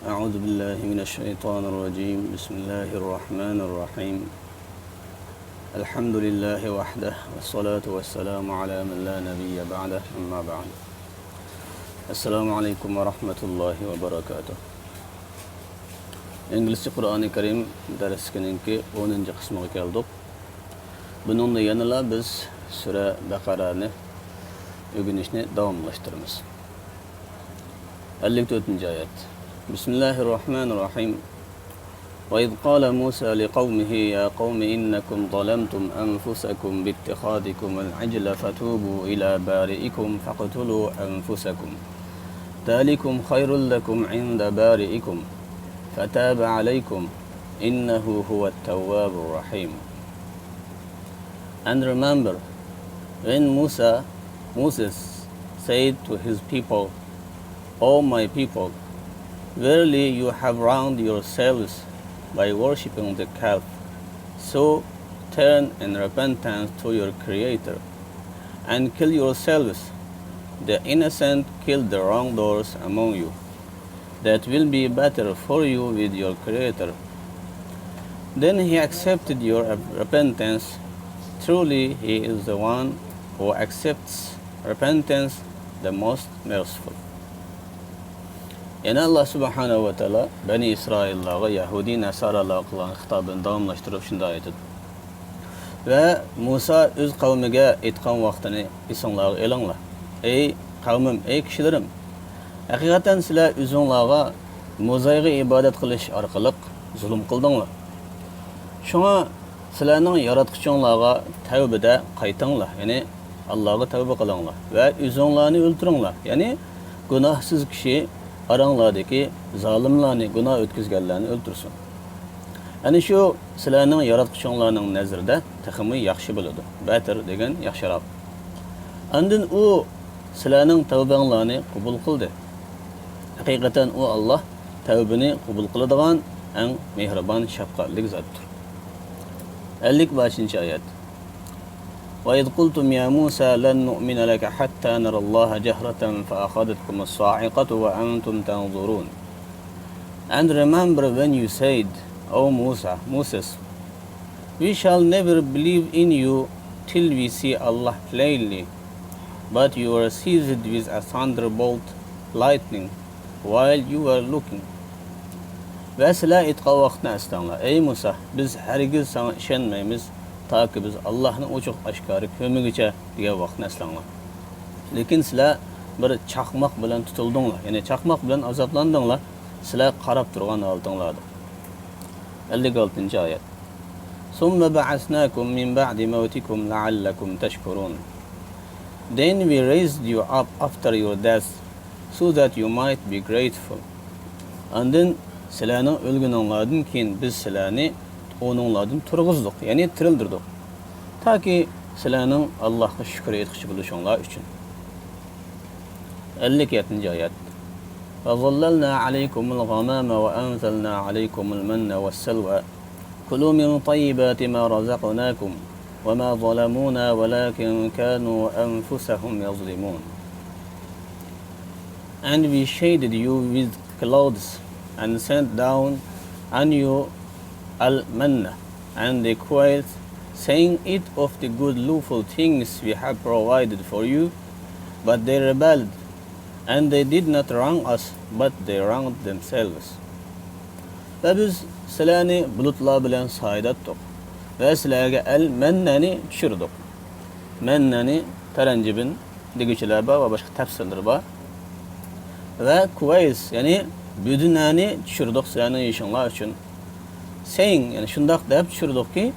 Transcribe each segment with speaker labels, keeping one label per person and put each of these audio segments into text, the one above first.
Speaker 1: أعوذ بالله من الشيطان الرجيم بسم الله الرحمن الرحيم الحمد لله وحده والصلاة والسلام على من لا نبي بعده أما بعد السلام عليكم ورحمة الله وبركاته İngilizce Kur'an-ı Kerim derskininki 10. kısmına geldik. Bununla yanıla biz Sure Bakara'nı ögünüşünü devamlaştırırız. 54. ayet. Bismillahirrahmanirrahim. وَإِذْ قَالَ مُوسَى لِقَوْمِهِ يَا قَوْمِ إِنَّكُمْ ظَلَمْتُمْ أَنفُسَكُمْ بِاتِّخَاذِكُمُ الْعِجْلَ فَتُوبُوا إِلَى بَارِئِكُمْ فَاقْتُلُوا أَنفُسَكُمْ ذَلِكُمْ خَيْرٌ لَكُمْ عِنْدَ بَارِئِكُمْ فَتَابَ عَلَيْكُمْ إِنَّهُ هُوَ التَّوَّابُ الرَّحِيمُ. And remember, when Moses said to his people, O my people, verily you have wronged yourselves by worshipping the calf. So turn in repentance to your Creator and kill yourselves. The innocent kill the wrongdoers among you. That will be better for you with your Creator. Then he accepted your repentance. Truly he is the one who accepts repentance, the most merciful. Yani Allah subhanahu ve teala Beni İsrail'lara, Yahudi, Nasaralara kılan hitabını davamlaştırıp şunda ayetdir. Ve Musa öz kavmige etkan vaktini insanlara elanlar. Ey kavmim, ey kişilerim, hakikaten sizler özünlara Musa'ya ibadet kılış arkalık zulüm kıldınlar. Şuna sizlerinin yaratıcılarına tevbede kaytınlar. Yani Allah'a tevbe kılınlar. Ve özünlerini öldürünler. Yani günahsız kişi aranlardaki zalimlarni, günah ötküzgenlerini öldürsün. Yani şu sizlerinin yaratıcılarının nezirde texmi yaxşı buludu. Better degen yaxşırak. Andın o sizlerinin tevbenlerini kabul kıldı. Hakikaten o Allah tevbini kabul kılıdığan en mehriban, şefkatli zattır. 55. ayet. وَإِذْ قُلْتُمْ يَا مُوسَى لَنْ نُؤْمِنَ لَكَ حَتَّى نَرَى اللَّهَ جَهْرَةً فَأَخَذَتْكُمُ الصَّاعِقَةُ وَأَنْتُمْ تَنْظُرُونَ. And remember when you said, O Moses, we shall never believe in you till we see Allah plainly. But you were seized with a thunderbolt, lightning, while you were looking. Ve silah itqa vaktine estanlar. Ey Musa, biz hergiz sana işenmeyimiz, ta ki biz Allah'ın uçuk aşkarı kömügiçe diye vaktine estanlar. Lekin silah bir çakmak bilen tutuldunlar. Yani çakmak bilen azaplandınlar. Silah qarab turgan altınlardı. 56. ayet. ثُمَّ بَعَثْنَاكُمْ مِنْ بَعْدِ مَوْتِكُمْ لَعَلَّكُمْ تَشْكُرُونَ. Then we raised you up after your death, so that you might be grateful. And then silahını ölgünonlardan keyin biz silahını onunlardan turguzduq, yani tirildirdik. Ta ki silahının Allah'a şükür etkici buluşunlar için. 57. ayet. وَظَلَّلْنَا عَلَيْكُمُ الْغَمَامَ وَأَنْزَلْنَا عَلَيْكُمُ الْمَنَّ وَالسَّلْوَى كُلُوا مِنْ طَيِّبَاتِ مَا رَزَقْنَاكُمْ وَمَا ظَلَمُونَا وَلَكِنْ كَانُوا أَنفُسَهُمْ يَظْلِمُونَ. And we shaded you with clouds and sent down on you al-manna and the quail, saying, eat of the good lawful things we have provided for you. But they rebelled, and they did not wrong us, but they wronged themselves. Ve biz silahını bulutlar bilen saydattık. Ve silahı el-mennani düşürdük. Mennani terencibin digiçiler var ve başka tefsirler var. Ve kuvays, yani büdünani düşürdük silahını yiyişinler için. Saying, yani şundak deyip düşürdük ki,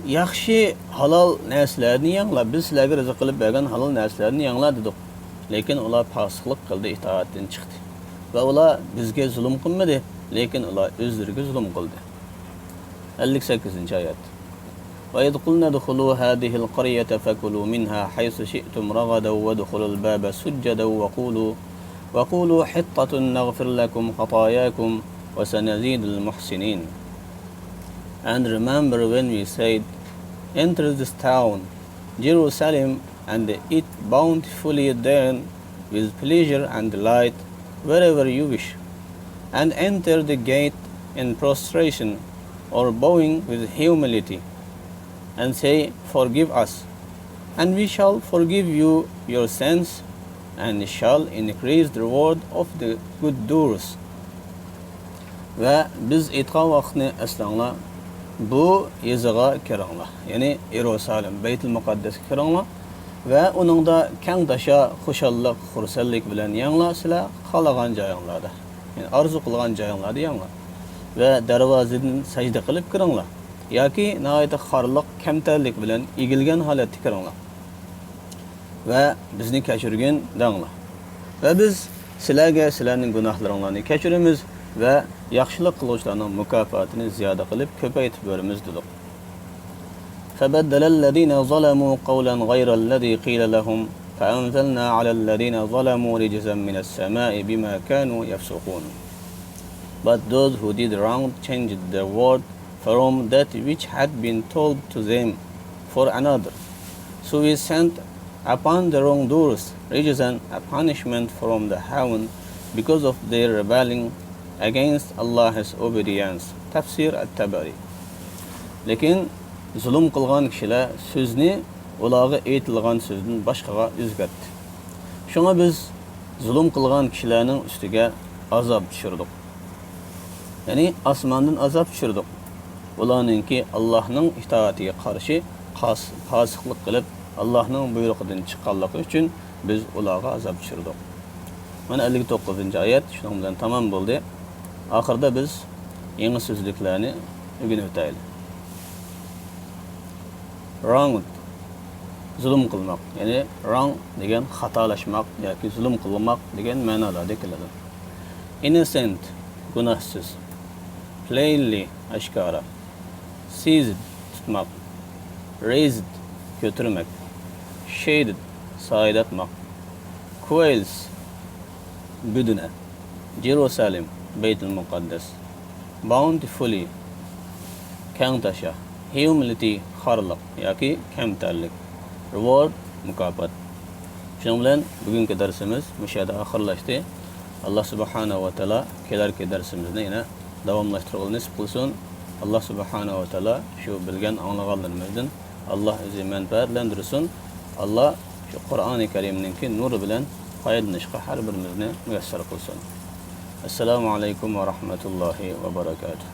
Speaker 1: yaxşı halal neslerini yanlar, biz sizlerge rızık kılıp bergen halal neslerini yanlar dedik. Lekin ular fasıklık kıldı, itaatten çıktı. Ve ular bizge zulüm kılmadı, lekin ular özlerine zulüm kıldı. 58. ayet. وَإِذْ قُلْنَا دُخُلُوا هَذِهِ الْقَرْيَةَ فَكُلُوا مِنْهَا حَيْثُ شِئْتُمْ رَغَدًا وَادْخُلُوا الْبَابَ سُجَّدًا وَقُولُوا حِطَّةٌ نَغْفِرْ لَكُمْ خَطَايَاكُمْ وَسَنَزِيدُ الْمُحْسِنِينَ. And remember when we said, enter this town, Jerusalem, and eat bountifully therein with pleasure and delight wherever you wish. and enter the gate in prostration or bowing with humility, and say, "Forgive us, and we shall forgive you your sins, and shall increase the reward of the good doers." Ve biz aytgan vaqtni eslanglar, bu yeziga kiringlar. Yani Yerusalim, Beytul Muqaddas kiringlar ve onunda keng taşa xushallik, xursandlik bilan yanglar sizlar xalagan joyinglarda. Yani arzu qilgan joyinglarda yanglar. Ve darvozadan sajda qilib kiringlar. Yoki nihoyat xorliq, kamtarlik bilan egilgan holatda kiringlar. Ve bizni kechirgin danglar. Ve biz sizlarga sizlarning gunohlaringizni kechiramiz ve yaxshilik qiluvchilarning mukofotini ziyoda qilib ko'paytib beramiz dedik. فبدل الذين ظلموا قولا غير الذي قيل لهم فأنزلنا على الذين ظلموا رجزا من السماء بما كانوا يفسقون. But those who did wrong changed their word from that which had been told to them for another. So we sent upon the wrongdoers rejizan, a punishment from the heaven because of their rebelling against Allah's obedience. Tafsir at-Tabari. Lekin zulm qilgan kishilar so'zni ularga aytilgan so'zdan boshqaga o'zgartdi. Shunga biz zulm qilgan kishilarning ustiga azob tushirdik. Ya'ni osmondan azob tushirdik. Ularningki Allohning itoatiga qarshi fosiqlik qilib, Allohning buyrug'idan chiqqanligi uchun biz ularga azob tushirdik. Mana 59-oyat shundan bilan tamom bo'ldi. Oxirida biz yangi so'zliklarni o'rganib o'taylik. Wrong, zulm qilmoq. Yani wrong degan xatolashmoq yoki zulm qilmoq degan ma'nolarda keladi. Innocent, gunohsiz. Plainly, ashkora. Seized, tutmoq. Raised, ko'tarmak. Shaded, soydatmoq. Quails, buduna. Jerusalem, Beytul Muqaddas. Bountifully, keng tasha. Humility, xorliq yoki kamtarlik. Reward, mukofot. Shuning bilan bugungi darsimiz shu yerda oxirlashdi. Alloh subhanahu va taolo kelarki darsimizni yana davomlashtirishni nasib qilsin. Alloh subhanahu va taolo shu bilgan anglaganlarimizdan Alloh o'zi manfaatlantirsin. Alloh shu Qur'oni Karimning nuri bilan foydalanishga har birimizni muyassar qilsin. Assalomu alaykum va rahmatullohi va barakatuh.